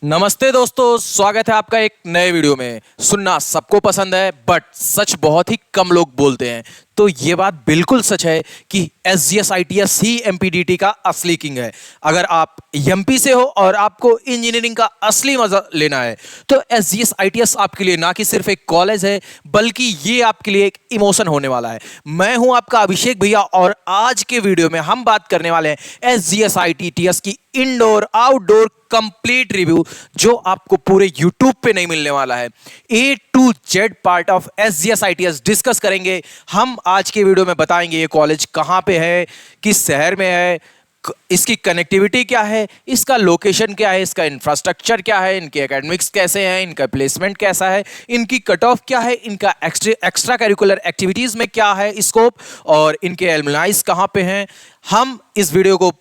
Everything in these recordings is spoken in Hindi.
नमस्ते दोस्तों, स्वागत है आपका एक नए वीडियो में। सुनना सबको पसंद है बट सच बहुत ही कम लोग बोलते हैं। तो ये बात बिल्कुल सच है कि SGS ITS ही MPDT का असली किंग है। अगर आप MP से हो और आपको इंजीनियरिंग का असली मजा लेना है तो SGS ITS आपके लिए ना कि सिर्फ एक कॉलेज है बल्कि ये आपके लिए एक इमोशन होने वाला है। मैं हूं आपका अभिषेक भैया और आज के वीडियो में हम बात करने वाले हैं SGS ITS की इंडोर आउटडोर कंप्लीट रिव्यू, जो आपको पूरे YouTube पे नहीं मिलने वाला है। A to Z part of SGS ITS discuss करेंगे हम आज के वीडियो में। बताएंगे ये कॉलेज कहाँ पे है, किस शहर में है, इसकी कनेक्टिविटी क्या है, इसका लोकेशन क्या है, इसका इंफ्रास्ट्रक्चर क्या है, इनके एकेडमिक्स कैसे हैं, इनका प्लेसमेंट कैसा है, इनकी कट ऑफ क्या है, इनका एक्स्ट्रा करिकुलर एक्टिविटीज में क्या है स्कोप, और इनके एलुमनाइज कहाँ पे हैं। हम इस वीडियो को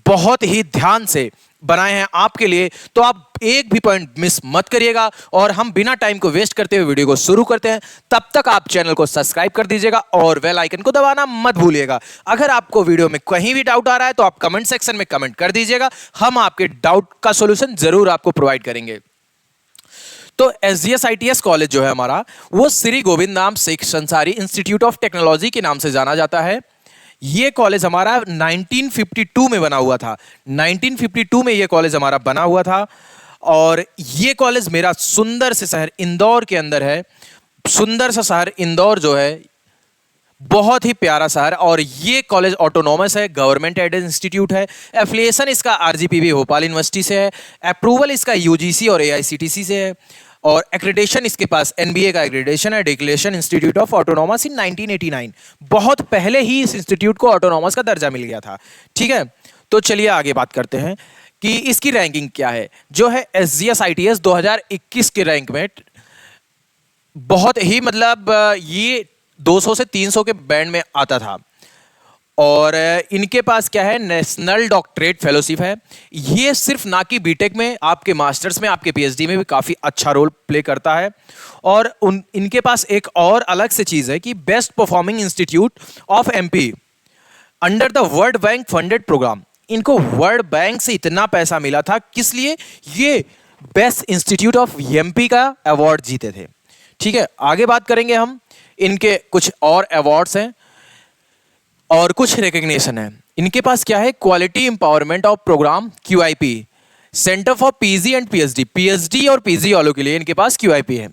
बहुत ही ध्यान से बनाए हैं आपके लिए, तो आप एक भी पॉइंट मिस मत करिएगा। और हम बिना टाइम को वेस्ट करते हुए वीडियो को शुरू करते हैं। तब तक आप चैनल को सब्सक्राइब कर दीजिएगा और बेल आइकन को दबाना मत भूलिएगा। अगर आपको वीडियो में कहीं भी डाउट आ रहा है तो आप कमेंट सेक्शन में कमेंट कर दीजिएगा, हम आपके डाउट का सॉल्यूशन जरूर आपको प्रोवाइड करेंगे। तो SGS ITS कॉलेज जो है हमारा, वो श्री गोविंद नाम शेख संसारी इंस्टीट्यूट ऑफ टेक्नोलॉजी के नाम से जाना जाता है। ये कॉलेज हमारा 1952 में बना हुआ था। 1952 में ये कॉलेज हमारा बना हुआ था और ये कॉलेज मेरा सुंदर से शहर इंदौर के अंदर है। सुंदर सा शहर इंदौर जो है, बहुत ही प्यारा शहर। और ये कॉलेज ऑटोनॉमस है, गवर्नमेंट एडेड इंस्टीट्यूट है। एफिलिएशन इसका RGPV भोपाल यूनिवर्सिटी से है। अप्रूवल इसका UGC और AICTC से है। और एक्रेडिटेशन इसके पास NBA का एक्रेडिटेशन है, डिक्लेरेशन इंस्टीट्यूट ऑफ ऑटोनॉमस इन 1989। बहुत पहले ही इस इंस्टीट्यूट को ऑटोनॉमस का दर्जा मिल गया था। ठीक है, तो चलिए आगे बात करते हैं कि इसकी रैंकिंग क्या है। जो है SGS ITS 2021 के रैंक में बहुत ही ये 200 से 300 के बैंड में आता था। और इनके पास क्या है, नेशनल डॉक्टरेट फेलोशिप है। ये सिर्फ ना कि बीटेक में, आपके मास्टर्स में, आपके PhD में भी काफ़ी अच्छा रोल प्ले करता है। और इनके पास एक और अलग से चीज़ है कि best performing institute of MP under the World Bank funded programme. इनको वर्ल्ड बैंक से इतना पैसा मिला था, किस लिए? ये बेस्ट इंस्टीट्यूट ऑफ MP का अवार्ड जीते थे। ठीक है, आगे बात करेंगे हम। इनके कुछ और अवार्ड्स हैं और कुछ रिकग्निशन है। इनके पास क्या है, quality empowerment of programme QIP, centre for PG and PhD और PG वालों के लिए इनके पास QIP है।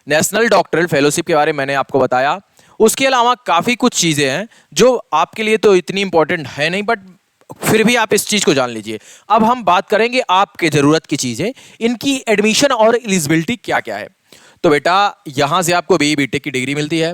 नेशनल डॉक्टरल फेलोशिप के बारे में मैंने आपको बताया। उसके अलावा काफ़ी कुछ चीज़ें हैं जो आपके लिए तो इतनी इंपॉर्टेंट है नहीं, बट फिर भी आप इस चीज़ को जान लीजिए। अब हम बात करेंगे आपके ज़रूरत की चीज़ें, इनकी एडमिशन और एलिजिबिलिटी क्या क्या है। तो बेटा, यहाँ से आपको BE BTech की डिग्री मिलती है।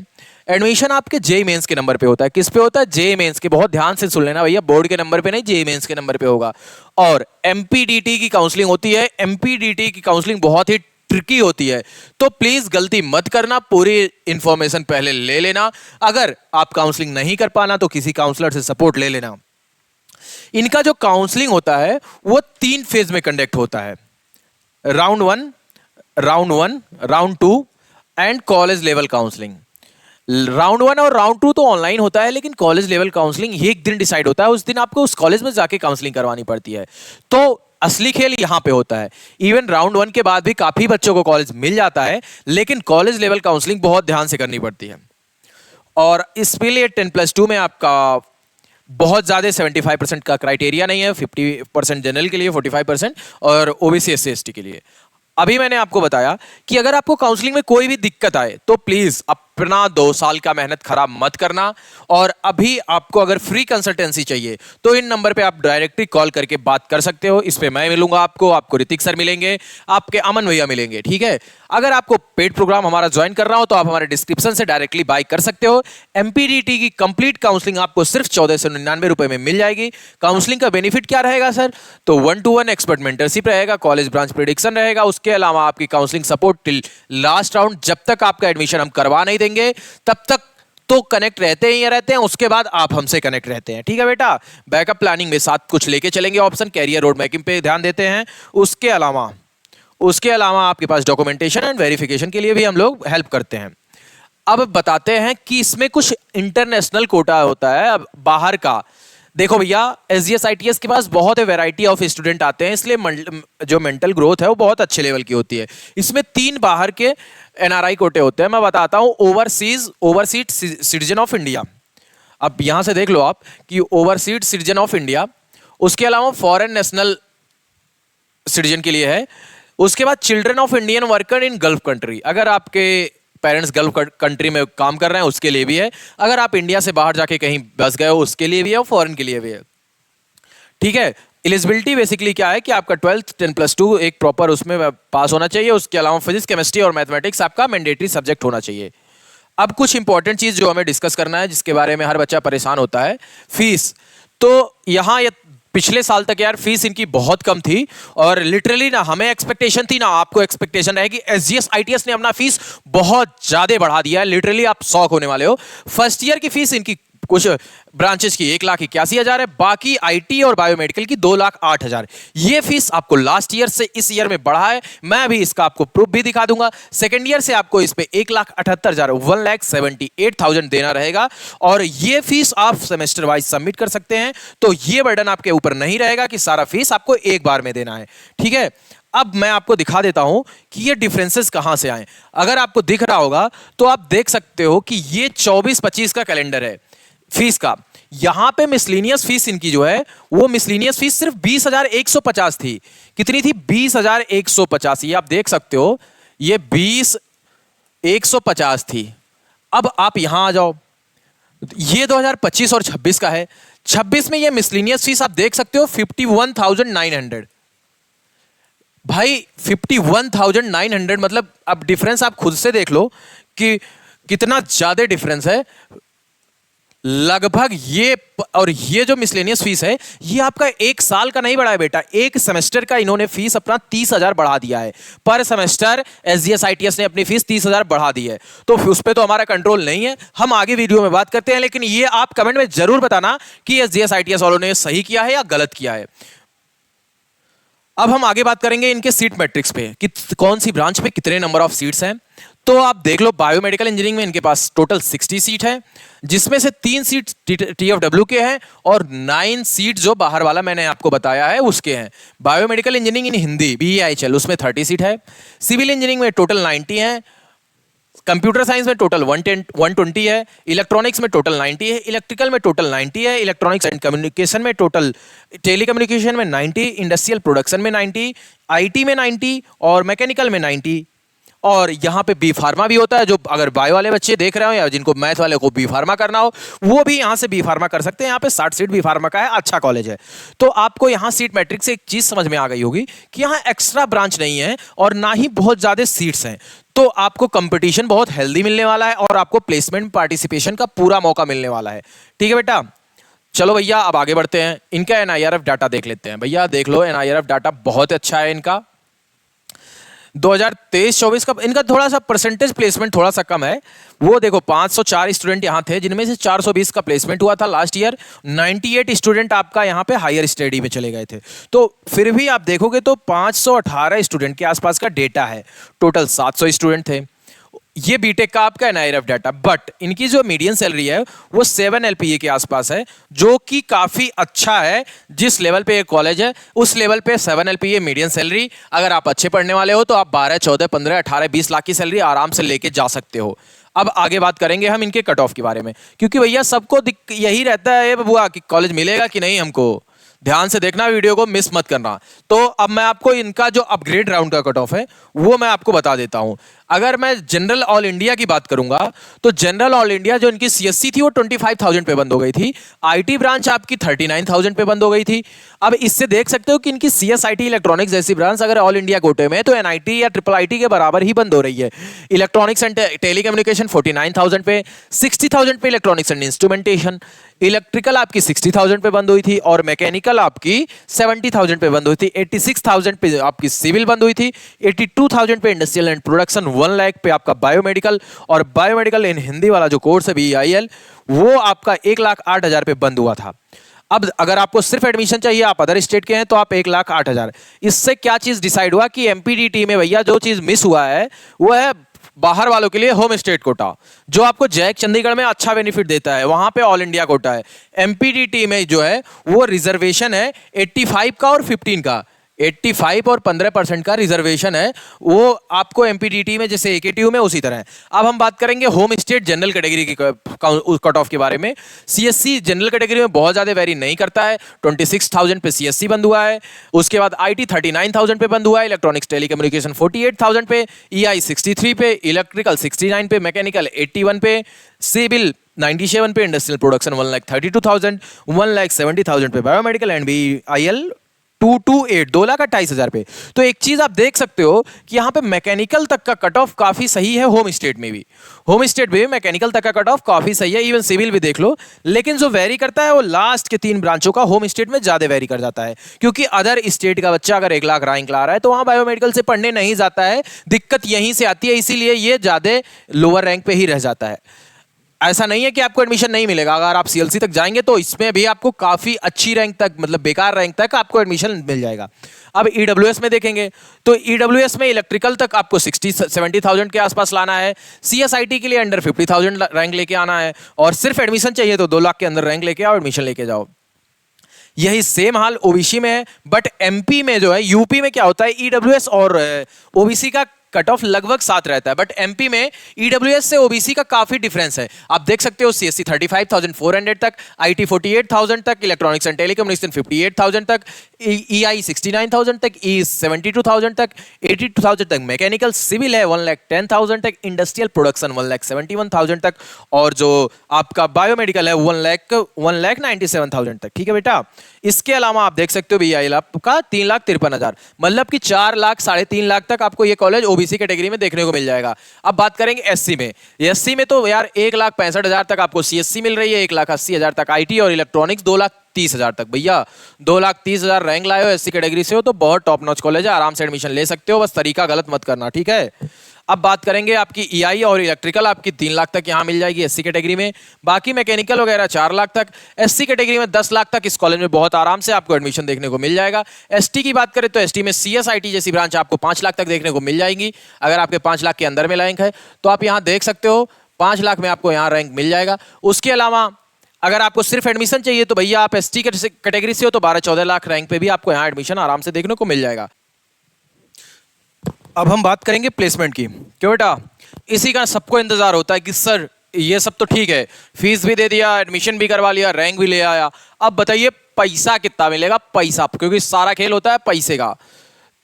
एडमिशन आपके JEE मेंस के नंबर पे होता है। किस पे होता है? JEE मेंस के। बहुत ध्यान से सुन लेना भैया, बोर्ड के नंबर पे नहीं, JEE मेंस के नंबर पे होगा। और MPDT की काउंसलिंग होती है। MPDT की काउंसलिंग बहुत ही ट्रिकी होती है, तो प्लीज गलती मत करना, पूरी इंफॉर्मेशन पहले ले लेना। अगर आप काउंसलिंग नहीं कर पाना तो किसी काउंसलर से सपोर्ट ले लेना। इनका जो काउंसलिंग होता है वो 3 फेज में कंडक्ट होता है। Round 1, round 2 and college level counselling. Round 1 और राउंड 2 तो ऑनलाइन होता है, लेकिन कॉलेज लेवल काउंसलिंग एक दिन डिसाइड होता है। उस दिन आपको उस कॉलेज में जाके काउंसलिंग करवानी पड़ती है। तो असली खेल यहां पे होता है। इवन राउंड 1 के बाद भी काफी बच्चों को कॉलेज मिल जाता है, लेकिन कॉलेज लेवल काउंसलिंग बहुत ध्यान से करनी पड़ती है। और इसके लिए 10+2 में आपका बहुत ज़्यादा 75% का क्राइटेरिया नहीं है। 50% जनरल के लिए, 45% और OBC SC ST के लिए। अभी मैंने आपको बताया कि अगर आपको काउंसलिंग में कोई भी दिक्कत आए तो प्लीज अपना 2 साल का मेहनत खराब मत करना। और अभी आपको अगर फ्री कंसल्टेंसी चाहिए तो इन नंबर पे आप डायरेक्टली कॉल करके बात कर सकते हो। इस पे मैं मिलूंगा आपको ऋतिक सर मिलेंगे, आपके अमन भैया मिलेंगे। ठीक है, अगर आपको पेड प्रोग्राम हमारा ज्वाइन करना हो तो आप हमारे डिस्क्रिप्शन से डायरेक्टली बाय कर सकते हो। MPDT की कंप्लीट काउंसलिंग आपको सिर्फ 1499 रुपए में मिल जाएगी। काउंसलिंग का बेनिफिट क्या रहेगा सर? तो 1-to-1 एक्सपर्ट मेंटरशिप रहेगा, कॉलेज ब्रांच प्रेडिक्शन रहेगा, उसके अलावा आपकी counselling support till last round. जब तक आपका एडमिशन हम करवा नहीं देंगे तब तक तो कनेक्ट रहते ही रहते हैं, उसके बाद आप हमसे कनेक्ट रहते हैं। ठीक है बेटा, बैकअप प्लानिंग में साथ कुछ लेके चलेंगे ऑप्शन, कैरियर रोड मैपिंग पे ध्यान देते हैं। उसके अलावा आपके पास डॉक्यूमेंटेशन एंड वेरिफिकेशन के लिए भी हम लोग हेल्प करते हैं। अब बताते हैं कि इसमें कुछ इंटरनेशनल कोटा होता है, अब बाहर का। देखो भैया, एसजीएस आईटीएस के पास बहुत वैरायटी ऑफ स्टूडेंट आते हैं, इसलिए जो मेंटल ग्रोथ है वो बहुत अच्छे लेवल की होती है। इसमें 3 बाहर के एनआरआई कोटे होते हैं। मैं बताता हूं, ओवरसीज सिटीजन ऑफ इंडिया। अब यहां से देख लो आप कि ओवरसीज सिटीजन ऑफ इंडिया, उसके अलावा फॉरेन नेशनल सिटीजन के लिए है। उसके बाद children of Indian worker in gulf country, अगर आपके पेरेंट्स गल्फ कंट्री में काम कर रहे हैं उसके लिए भी है। अगर आप इंडिया से बाहर जाके कहीं बस गए हो उसके लिए भी है, और फॉरेन के लिए भी है। ठीक है। एलिजिबिलिटी बेसिकली क्या है कि आपका 12th 10+2 एक प्रॉपर उसमें पास होना चाहिए। उसके अलावा फिजिक्स, केमिस्ट्री और मैथमेटिक्स आपका मैंडेटरी सब्जेक्ट होना चाहिए। अब कुछ इंपॉर्टेंट चीज जो हमें डिस्कस करना है, जिसके बारे में हर बच्चा परेशान होता है, फीस। तो यहां पिछले साल तक यार फीस इनकी बहुत कम थी, और लिटरली ना हमें एक्सपेक्टेशन थी ना आपको एक्सपेक्टेशन रहेगी। एसजीएस आईटीएस ने अपना फीस बहुत ज्यादा बढ़ा दिया है, लिटरली आप शॉक होने वाले हो। फर्स्ट ईयर की फीस इनकी कुछ ब्रांचेस की 1,81,000 है, बाकी आईटी और बायोमेडिकल की 2,08,000। ये फीस आपको लास्ट ईयर से इस ईयर में बढ़ा है। मैं अभी इसका आपको प्रूफ भी दिखा दूंगा। सेकेंड ईयर से आपको इस पे 1,78,000 1,78,000 देना रहेगा, और ये फीस आप सेमेस्टर वाइज सबमिट कर सकते हैं। तो ये बर्डन आपके ऊपर नहीं रहेगा कि सारा फीस आपको एक बार में देना है। ठीक है। अब मैं आपको दिखा देता हूं कि ये डिफरेंसेस कहां से आए। अगर आपको दिख रहा होगा तो आप देख सकते हो कि ये 24-25 का कैलेंडर है फीस का। यहां पे मिसलेनियस फीस इनकी जो है वो मिसलेनियस फीस सिर्फ 20,150 थी। कितनी थी? 20,150। ये आप देख सकते हो, ये 20,150 थी। अब आप यहां आ जाओ, ये 2025 और 26 का है। 26 में ये मिसलेनियस फीस आप देख सकते हो 51,900। भाई 51,900 मतलब अब डिफरेंस आप खुद से देख लो कि कितना ज्यादा डिफरेंस है। लगभग ये, और ये जो मिसलेनियस फीस है ये आपका एक साल का नहीं बढ़ा है बेटा, एक सेमेस्टर का इन्होंने फीस अपना 30,000 बढ़ा दिया है। पर सेमेस्टर एसजीएस आईटीएस ने अपनी फीस 30,000 बढ़ा दी है। तो उस पर तो हमारा कंट्रोल नहीं है, हम आगे वीडियो में बात करते हैं। लेकिन ये आप कमेंट में जरूर बताना कि एसजीएस आईटीएस वालों ने सही किया है या गलत किया है। अब हम आगे बात करेंगे इनके सीट मैट्रिक्स पे कि कौन सी ब्रांच पे कितने नंबर ऑफ सीट्स हैं। तो आप देख लो, बायोमेडिकल इंजीनियरिंग में इनके पास टोटल 60 सीट है, जिसमें से 3 सीट टीएफडब्ल्यू के हैं और 9 सीट जो बाहर वाला मैंने आपको बताया है उसके हैं। बायोमेडिकल इंजीनियरिंग इन हिंदी बीईआईएचएल उसमें 30 सीट है। सिविल इंजीनियरिंग में टोटल 90 है। कंप्यूटर साइंस में टोटल 120 है। इलेक्ट्रॉनिक्स में टोटल 90 है। इलेक्ट्रिकल में टोटल 90 है। इलेक्ट्रॉनिक्स एंड कम्युनिकेशन में टोटल, टेलीकम्युनिकेशन में 90, इंडस्ट्रियल प्रोडक्शन में 90, आईटी में 90 और मैकेनिकल में 90। और यहाँ पे बी फार्मा भी होता है, जो अगर बायो वाले बच्चे देख रहे हो या जिनको मैथ वाले को बी फार्मा करना हो वो भी यहाँ से बी फार्मा कर सकते हैं। यहाँ पे 60 सीट बी फार्मा का है, अच्छा कॉलेज है। तो आपको यहाँ सीट मैट्रिक्स से एक चीज समझ में आ गई होगी कि यहाँ एक्स्ट्रा ब्रांच नहीं है और ना ही बहुत ज्यादा सीट्स हैं। तो आपको कंपटीशन बहुत हेल्दी मिलने वाला है और आपको प्लेसमेंट पार्टिसिपेशन का पूरा मौका मिलने वाला है। ठीक है बेटा, चलो भैया अब आगे बढ़ते हैं। इनका एनआईआरएफ डाटा देख लेते हैं। भैया देख लो, एनआईआरएफ डाटा बहुत अच्छा है इनका। 2023-24 का इनका थोड़ा सा परसेंटेज प्लेसमेंट थोड़ा सा कम है। वो देखो 504 स्टूडेंट यहाँ थे, जिनमें से 420 का प्लेसमेंट हुआ था लास्ट ईयर। 98 स्टूडेंट आपका यहाँ पे हायर स्टडी में चले गए थे। तो फिर भी आप देखोगे तो 518 स्टूडेंट के आसपास का डेटा है। टोटल 700 स्टूडेंट थे। ये बीटेक का आपका एनआईआरएफ डाटा, बट इनकी जो मीडियन सैलरी है वो 7 LPA के आसपास है, जो कि काफी अच्छा है। जिस लेवल पे ये कॉलेज है उस लेवल पे 7 LPA मीडियन सैलरी, अगर आप अच्छे पढ़ने वाले हो तो आप 12, 14, 15, 18, 20 लाख की सैलरी आराम से लेके जा सकते हो। अब आगे बात करेंगे हम इनके कट ऑफ के बारे में, क्योंकि भैया सबको यही रहता है बबुआ कि कॉलेज मिलेगा कि नहीं हमको। ध्यान से देखना, वीडियो को मिस मत करना। तो अब मैं आपको इनका जो अपग्रेड राउंड का कट ऑफ है वो मैं आपको बता देता हूं। अगर मैं जनरल ऑल इंडिया की बात करूंगा तो जनरल ऑल इंडिया जो इनकी सीएससी थी वो 25,000 पे बंद हो गई थी। आईटी ब्रांच आपकी 39,000 पे बंद हो गई थी। अब इससे देख सकते हो कि इनकी सीएसआईटी इलेक्ट्रॉनिक्स जैसी ब्रांच अगर ऑल इंडिया कोटे में तो एनआईटी या ट्रिपल आईटी के बराबर ही बंद हो रही है। इलेक्ट्रॉनिक्स एंड टेलीकम्युनिकेशन 49,000 पे, 60,000 पे इलेक्ट्रॉनिक्स एंड इंस्ट्रूमेंटेशन। इलेक्ट्रिकल आपकी 60,000 पे बंद हुई थी और मैकेनिकल आपकी 70,000 पे बंद हुई थी। 86,000 पे आपकी सिविल बंद हुई थी। 82,000 पे इंडस्ट्रियल एंड प्रोडक्शन, 1 लाख पे आपका बायोमेडिकल, और बायोमेडिकल इन हिंदी वाला जो कोर्स है बीईआईएल वो आपका 1,08,000 पे बंद हुआ था। अब अगर आपको सिर्फ एडमिशन चाहिए, आप अदर स्टेट के हैं, तो आप 1,08,000। इससे क्या चीज डिसाइड हुआ कि एमपीडीटी में भैया जो चीज मिस हुआ है वो है बाहर वालों के लिए होम स्टेट कोटा, जो आपको जैक चंडीगढ़ में अच्छा बेनिफिट देता है, वहां पे ऑल इंडिया कोटा है। एमपीडीटी में जो है वो रिजर्वेशन है 85 का और 15 का, 85 और 15% का रिजर्वेशन है वो आपको एमपीडीटी में, जैसे एकेटीयू में उसी तरह है। अब हम बात करेंगे होम स्टेट जनरल कैटेगरी की कट ऑफ के बारे में। सीएससी जनरल कैटेगरी में बहुत ज्यादा वेरी नहीं करता है, 26,000 पे सीएससी बंद हुआ है। उसके बाद आईटी 39,000 पे बंद हुआ है, इलेक्ट्रॉनिक्स टेलीकम्युनिकेशन 48,000 पे, ईआई 63 पे, इलेक्ट्रिकल 69 पे, मैकेनिकल 81 पे, सिविल 97 पे, इंडस्ट्रियल प्रोडक्शन 1,32,000, 1,70,000 पे, बायोमेडिकल एंड बीआईएल 228 2,28,000 पे। तो एक चीज आप देख सकते हो कि यहाँ पे मैकेनिकल तक का कट ऑफ काफी सही है, होम स्टेट में भी, होम स्टेट में भी मैकेनिकल तक का कट ऑफ काफी सही है, इवन सिविल भी देख लो। लेकिन जो वेरी करता है वो लास्ट के 3 ब्रांचों का होम स्टेट में ज्यादा वेरी कर जाता है, क्योंकि अदर स्टेट का बच्चा अगर 1 लाख रैंक ला रहा है तो वहां बायोमेडिकल से पढ़ने नहीं जाता है, दिक्कत यहीं से आती है, इसीलिए ये ज्यादा लोअर रैंक पे ही रह जाता है। ऐसा नहीं है कि आपको एडमिशन नहीं मिलेगा, अगर आप सीएलसी तक जाएंगे तो इसमें भी आपको काफी अच्छी रैंक तक, मतलब बेकार रैंक तक आपको एडमिशन मिल जाएगा। अब ईडब्ल्यूएस में देखेंगे तो ईडब्ल्यूएस में इलेक्ट्रिकल तक आपको 60-70,000 के आसपास लाना है, सीएसआईटी के लिए अंडर 50,000 रैंक लेके आना है, और सिर्फ एडमिशन चाहिए तो 2 लाख के अंदर रैंक लेके आओ, एडमिशन लेके जाओ। यही सेम हाल ओबीसी में है, बट एमपी में जो है, यूपी में क्या होता है, ईडब्ल्यूएस और ओबीसी का कट ऑफ लगभग साथ रहता है, बट एमपी में ईडब्ल्यूएस से ओबीसी का काफी डिफरेंस है। आप देख सकते हो सीएससी 35,400 तक, आईटी 48,000 तक, इलेक्ट्रॉनिक्स एंड टेलीकम्युनिकेशन 58,000 तक, ईआई 69,000 तक, ई 72,000 तक, 82,000 तक, मैकेनिकल सिविल है 1,10,000 तक, इंडस्ट्रियल प्रोडक्शन 1,71,000 तक, और जो आपका बायोमेडिकल है 1,97,000 तक। ठीक है बेटा। इसके अलावा आप देख सकते हो बीआईएल आपका 3,53,000, मतलब कि 4 लाख 3.5 लाख तक आपको ये कॉलेज ओबीसी कैटेगरी में देखने को मिल जाएगा। अब बात करेंगे एससी में। एससी में तो यार 1,65,000 तक आपको सीएससी मिल रही है, 1,80,000 तक आईटी और इलेक्ट्रॉनिक्स 2,30,000 तक। भैया 2,30,000 रैंक लाए हो, एससी कैटेगरी से हो तो बहुत टॉप नॉच कॉलेज है, आराम से एडमिशन ले सकते हो, बस तरीका गलत मत करना, ठीक है। अब बात करेंगे आपकी ईआई और इलेक्ट्रिकल, आपकी 3 लाख तक यहाँ मिल जाएगी एससी कैटेगरी में, बाकी मैकेनिकल वगैरह 4 लाख तक, एससी कैटेगरी में 10 लाख तक इस कॉलेज में बहुत आराम से आपको एडमिशन देखने को मिल जाएगा। एसटी की बात करें तो एसटी में सीएसआईटी जैसी ब्रांच आपको 5 लाख तक देखने को मिल जाएगी। अगर आपके 5 लाख के अंदर में रैंक है तो आप यहाँ देख सकते हो, 5 लाख में आपको यहाँ रैंक मिल जाएगा। उसके अलावा अगर आपको सिर्फ एडमिशन चाहिए तो भैया आप एसटी कैटेगरी से हो तो 12-14 लाख रैंक पे भी आपको यहाँ एडमिशन आराम से देखने को मिल जाएगा। अब हम बात करेंगे प्लेसमेंट की। क्यों बेटा, इसी का सबको इंतजार होता है कि सर ये सब तो ठीक है, फीस भी दे दिया, एडमिशन भी करवा लिया, रैंक भी ले आया, अब बताइए पैसा कितना मिलेगा, पैसा, क्योंकि सारा खेल होता है पैसे का।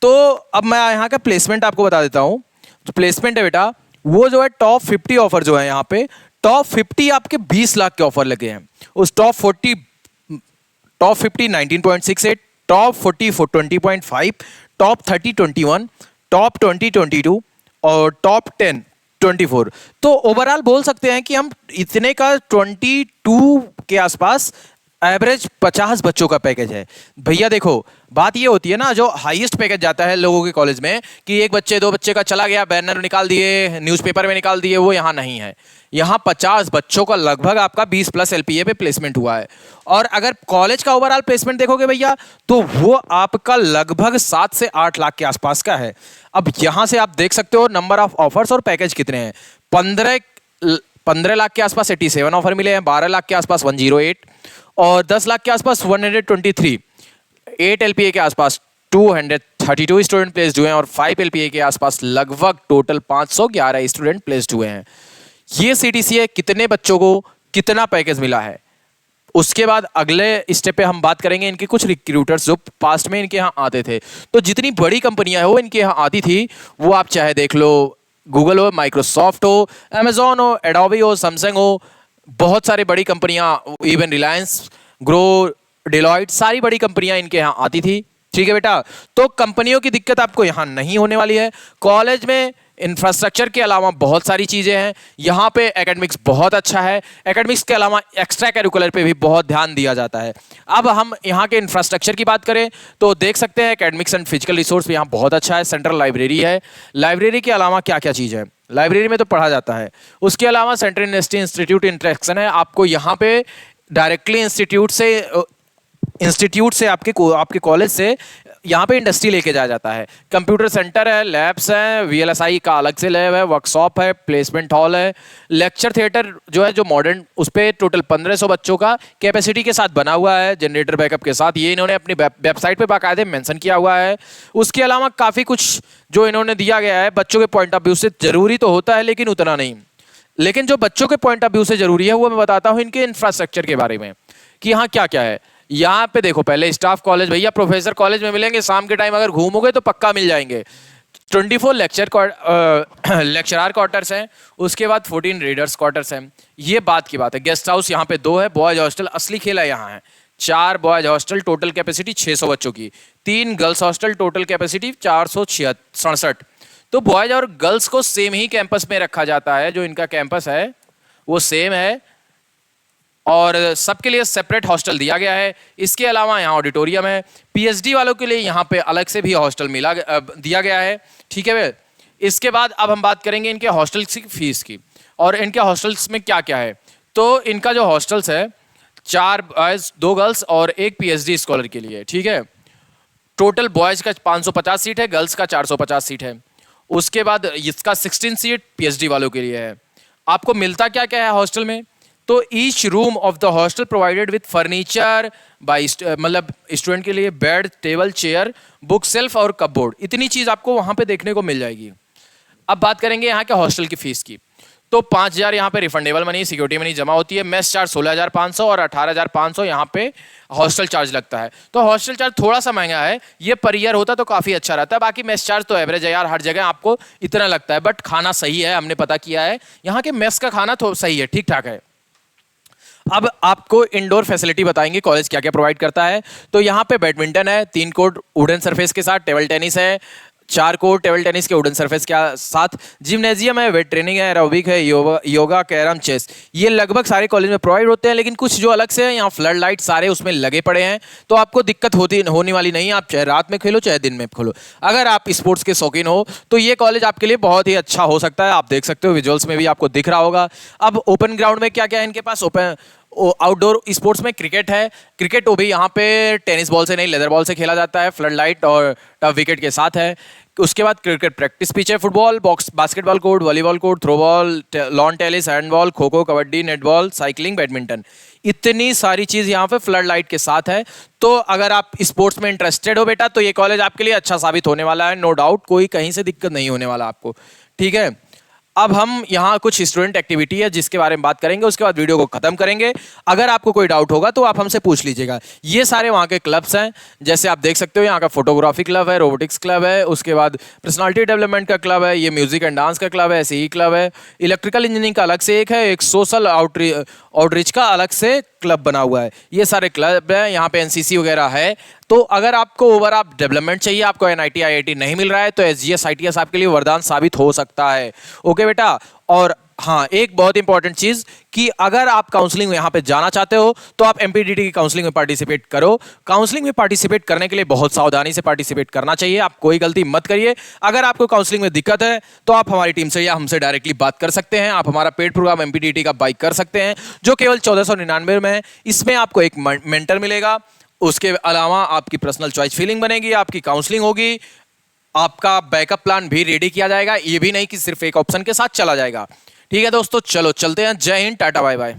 तो अब मैं यहाँ का प्लेसमेंट आपको बता देता हूँ। जो प्लेसमेंट है बेटा, वो जो है टॉप 50 ऑफर जो है यहाँ पे, टॉप 50 आपके 20 लाख के ऑफर लगे हैं। उस टॉप 50 19.68, टॉप 40 20.5, टॉप 30 21, टॉप 20 22 और टॉप 10 24। तो ओवरऑल बोल सकते हैं कि हम इतने का 22 के आसपास एवरेज 50 बच्चों का पैकेज है। भैया देखो बात ये होती है ना, जो हाईएस्ट पैकेज जाता है लोगों के कॉलेज में कि 1 बच्चे 2 बच्चे का चला गया, बैनर निकाल दिए, न्यूज़पेपर में निकाल दिए, वो यहाँ नहीं है। यहाँ 50 बच्चों का लगभग आपका 20+ एलपीए पे प्लेसमेंट हुआ है। और अगर कॉलेज का ओवरऑल प्लेसमेंट देखोगे भैया तो वो आपका लगभग 7 से 8 लाख के आसपास का है। अब यहाँ से आप देख सकते हो नंबर ऑफ ऑफर्स और पैकेज कितने हैं। 15 लाख के आसपास 87 ऑफर मिले हैं, 12 लाख के आसपास 108 और 10 लाख के आसपास 123, 8 एलपीए के आसपास 232 स्टूडेंट प्लेस्ड हुए हैं और 5 एलपीए के आसपास लगभग टोटल 511 स्टूडेंट प्लेस्ड हुए हैं। ये सीटीसी है, कितने बच्चों को कितना पैकेज मिला है। उसके बाद अगले स्टेप पे हम बात करेंगे इनके कुछ रिक्रूटर्स जो पास्ट में इनके यहाँ आते थे। तो जितनी बड़ी कंपनियां हो इनके यहाँ आती थी, वो आप चाहे देख लो, गूगल हो, माइक्रोसॉफ्ट हो, अमेजॉन हो, एडोबी हो, सैमसंग हो, बहुत सारी बड़ी कंपनियां, इवन रिलायंस, ग्रो, डेलॉयट, सारी बड़ी कंपनियां इनके यहाँ आती थी। ठीक है बेटा, तो कंपनियों की दिक्कत आपको यहाँ नहीं होने वाली है। कॉलेज में इंफ्रास्ट्रक्चर के अलावा बहुत सारी चीज़ें हैं। यहाँ पे एकेडमिक्स बहुत अच्छा है, एकेडमिक्स के अलावा एक्स्ट्रा करिकुलर पे भी बहुत ध्यान दिया जाता है। अब हम यहाँ के इंफ्रास्ट्रक्चर की बात करें तो देख सकते हैं एकेडमिक्स एंड फिजिकल रिसोर्स यहाँ बहुत अच्छा है। सेंट्रल लाइब्रेरी है। लाइब्रेरी के अलावा क्या क्या चीज़ है, लाइब्रेरी में तो पढ़ा जाता है। उसके अलावा सेंट्रल यूनिवर्सिटी इंस्टीट्यूट इंटरेक्शन है, आपको यहाँ पे डायरेक्टली इंस्टीट्यूट से आपके कॉलेज से यहाँ पे इंडस्ट्री लेके जाया जाता है। कंप्यूटर सेंटर है, लैब्स हैं, वीएलएसआई का अलग से लैब है, वर्कशॉप है, प्लेसमेंट हॉल है, लेक्चर थिएटर जो है जो मॉडर्न, उस पर टोटल 1500 बच्चों का कैपेसिटी के साथ बना हुआ है, जनरेटर बैकअप के साथ। ये इन्होंने अपनी वेबसाइट पे बाकायदे मेंशन किया हुआ है। उसके अलावा काफ़ी कुछ जो इन्होंने दिया गया है बच्चों के पॉइंट ऑफ व्यू से, जरूरी तो होता है लेकिन उतना नहीं। लेकिन जो बच्चों के पॉइंट ऑफ व्यू से जरूरी है वो मैं बताता हूँ इनके इंफ्रास्ट्रक्चर के बारे में कि यहाँ क्या क्या है। यहाँ पे देखो, पहले स्टाफ कॉलेज, भैया प्रोफेसर कॉलेज में मिलेंगे, शाम के टाइम अगर घूमोगे तो पक्का मिल जाएंगे। 24 लेक्चरार क्वार्टर्स हैं, उसके बाद 14 रीडर्स क्वार्टर्स हैं। ये बात की बात है। गेस्ट हाउस यहाँ पे 2 है, बॉयज हॉस्टल असली खेला यहाँ है। 4 बॉयज हॉस्टल, टोटल कैपेसिटी 600 बच्चों की। 3 गर्ल्स हॉस्टल, टोटल कैपेसिटी 467। तो बॉयज और गर्ल्स को सेम ही कैंपस में रखा जाता है। जो इनका कैंपस है वो सेम है और सबके लिए सेपरेट हॉस्टल दिया गया है। इसके अलावा यहाँ ऑडिटोरियम है। पीएचडी वालों के लिए यहाँ पे अलग से भी हॉस्टल दिया गया है। ठीक है भाई। इसके बाद अब हम बात करेंगे इनके हॉस्टल्स की फीस की और इनके हॉस्टल्स में क्या क्या है। तो इनका जो हॉस्टल्स है 4 बॉयज 2 गर्ल्स और 1 पीएचडी स्कॉलर के लिए। ठीक है। टोटल बॉयज का 550 सीट है, गर्ल्स का 450 सीट है। उसके बाद इसका 16 सीट पीएचडी वालों के लिए है। आपको मिलता क्या क्या है हॉस्टल में, तो each room of the hostel provided with furniture by, मतलब स्टूडेंट के लिए bed, table, chair, book shelf और कपबोर्ड, इतनी चीज आपको वहां पे देखने को मिल जाएगी। अब बात करेंगे यहाँ के हॉस्टल की फीस की। तो 5000 यहाँ पे रिफंडेबल मनी, सिक्योरिटी मनी जमा होती है। मेस चार्ज 16500 और 18500 यहाँ पे हॉस्टल चार्ज लगता है। तो हॉस्टल चार्ज थोड़ा सा महंगा है, ये पर ईयर होता तो काफ़ी अच्छा रहता है। बाकी मेस चार्ज तो एवरेज है यार, हर जगह आपको इतना लगता है, बट खाना सही है, हमने पता किया है यहाँ के मेस का खाना तो सही है, ठीक ठाक है। अब आपको इंडोर फैसिलिटी बताएंगे कॉलेज क्या क्या प्रोवाइड करता है। तो यहाँ पे बैडमिंटन है 3 कोर्ट वुडन सरफेस के साथ, टेबल टेनिस है 4 कोर्ट टेबल टेनिस के वुडन सरफेस के साथ, जिम्नेजियम है, वेट ट्रेनिंग है, एरोबिक है, योगा, कैरम, चेस, ये लगभग सारे कॉलेज में प्रोवाइड होते हैं। लेकिन कुछ जो अलग से है, यहाँ फ्लड लाइट सारे उसमें लगे पड़े हैं, तो आपको दिक्कत होने वाली नहीं है। आप चाहे रात में खेलो चाहे दिन में खेलो। अगर आप स्पोर्ट्स के शौकीन हो तो ये कॉलेज आपके लिए बहुत ही अच्छा हो सकता है। आप देख सकते हो, विजुअल्स में भी आपको दिख रहा होगा। अब ओपन ग्राउंड में क्या क्या है इनके पास, ओपन आउटडोर स्पोर्ट्स में क्रिकेट है। क्रिकेट वो भी यहाँ पे टेनिस बॉल से नहीं, लेदर बॉल से खेला जाता है, फ्लड लाइट और टफ विकेट के साथ है। उसके बाद क्रिकेट प्रैक्टिस पिच है, football, basketball court, volleyball court, throwball, lawn tennis, handball, kho kho, kabaddi, netball, cycling, badminton, इतनी सारी चीज़ यहाँ पे फ्लड लाइट के साथ है। तो अगर आप स्पोर्ट्स में इंटरेस्टेड हो बेटा तो ये कॉलेज आपके लिए अच्छा साबित होने वाला है, नो डाउट, कोई कहीं से दिक्कत नहीं होने वाला आपको। ठीक है। अब हम यहाँ कुछ स्टूडेंट एक्टिविटी है जिसके बारे में बात करेंगे, उसके बाद वीडियो को खत्म करेंगे। अगर आपको कोई डाउट होगा तो आप हमसे पूछ लीजिएगा। ये सारे वहाँ के क्लब्स हैं, जैसे आप देख सकते हो यहाँ का फोटोग्राफी क्लब है, रोबोटिक्स क्लब है, उसके बाद पर्सनालिटी डेवलपमेंट का क्लब है, ये म्यूजिक एंड डांस का क्लब है, एसई क्लब है, इलेक्ट्रिकल इंजीनियरिंग का अलग से एक सोशल आउटरीच का अलग से क्लब बना हुआ है। ये सारे क्लब है, यहाँ पे एनसीसी वगैरह है। तो अगर आपको ओवरऑल डेवलपमेंट चाहिए, आपको एनआईटी आईआईटी नहीं मिल रहा है, तो एसजीएस आईटीएस आपके लिए वरदान साबित हो सकता है। ओके बेटा। और हाँ, एक बहुत इंपॉर्टेंट चीज कि अगर आप काउंसलिंग में यहाँ पे जाना चाहते हो तो आप एमपीडीटी की काउंसलिंग में पार्टिसिपेट करो। काउंसलिंग में पार्टिसिपेट करने के लिए बहुत सावधानी से पार्टिसिपेट करना चाहिए, आप कोई गलती मत करिए। अगर आपको काउंसलिंग में दिक्कत है तो आप हमारी टीम से या हमसे डायरेक्टली बात कर सकते हैं। आप हमारा पेड प्रोग्राम एमपीडीटी का बाई कर सकते हैं जो केवल 1499 में है। इसमें आपको एक मेंटर मिलेगा, उसके अलावा आपकी पर्सनल चॉइस फीलिंग बनेगी, आपकी काउंसलिंग होगी, आपका बैकअप प्लान भी रेडी किया जाएगा। ये भी नहीं कि सिर्फ एक ऑप्शन के साथ चला जाएगा। ठीक है दोस्तों, चलो चलते हैं। जय हिंद, टाटा बाय बाय।